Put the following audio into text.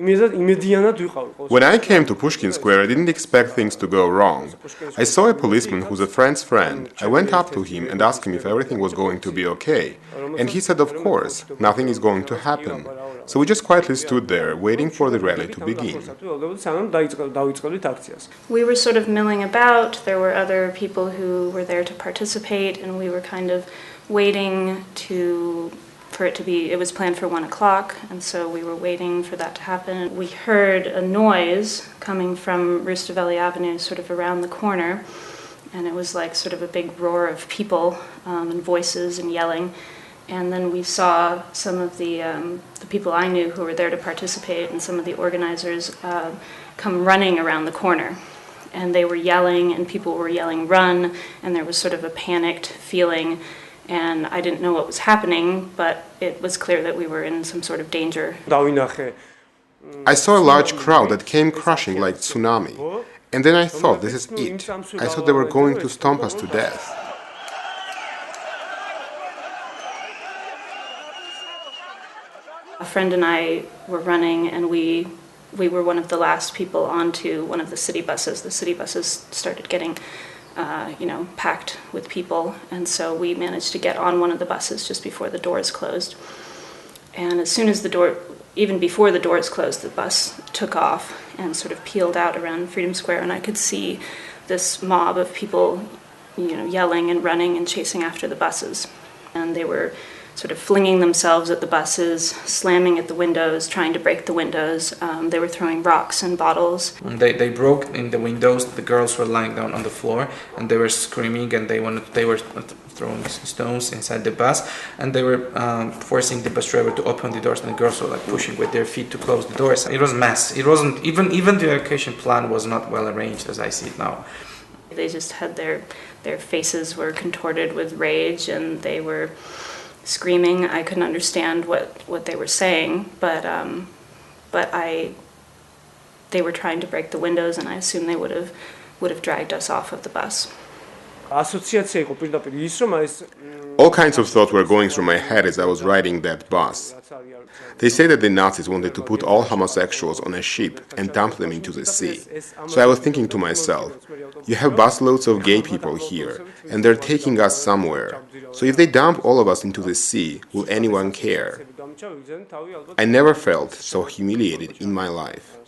When I came to Pushkin Square, I didn't expect things to go wrong. I saw a policeman who's a friend's friend. I went up to him and asked him if everything was going to be okay. And he said, of course, nothing is going to happen. So we just quietly stood there, waiting for the rally to begin. We were sort of milling about. There were other people who were there to participate, and we were kind of waiting for it to be, it was planned for 1 o'clock, and so we were waiting for that to happen. We heard a noise coming from Rustaveli Avenue, sort of around the corner, and it was like sort of a big roar of people and voices and yelling. And then we saw some of the people I knew who were there to participate, and some of the organizers come running around the corner. And they were yelling, and people were yelling, "Run!" And there was sort of a panicked feeling. And I didn't know what was happening, but it was clear that we were in some sort of danger. I saw a large crowd that came crushing like tsunami. And then I thought, this is it. I thought they were going to stomp us to death. A friend and I were running, and we were one of the last people onto one of the city buses. The city buses started getting packed with people, and so we managed to get on one of the buses just before the doors closed. And as soon as even before the doors closed, the bus took off and sort of peeled out around Freedom Square, and I could see this mob of people, yelling and running and chasing after the buses. And they were sort of flinging themselves at the buses, slamming at the windows, trying to break the windows. They were throwing rocks and bottles. They broke in the windows. The girls were lying down on the floor, and they were screaming, and they were throwing stones inside the bus, and they were forcing the bus driver to open the doors, and the girls were like pushing with their feet to close the doors. It was a mess. It wasn't even the evacuation plan was not well arranged as I see it now. They just had their faces were contorted with rage, and they were screaming. I couldn't understand what they were saying, but they were trying to break the windows, and I assume they would have dragged us off of the bus. All kinds of thoughts were going through my head as I was riding that bus. They say that the Nazis wanted to put all homosexuals on a ship and dump them into the sea. So I was thinking to myself, you have busloads of gay people here, and they're taking us somewhere. So if they dump all of us into the sea, will anyone care? I never felt so humiliated in my life.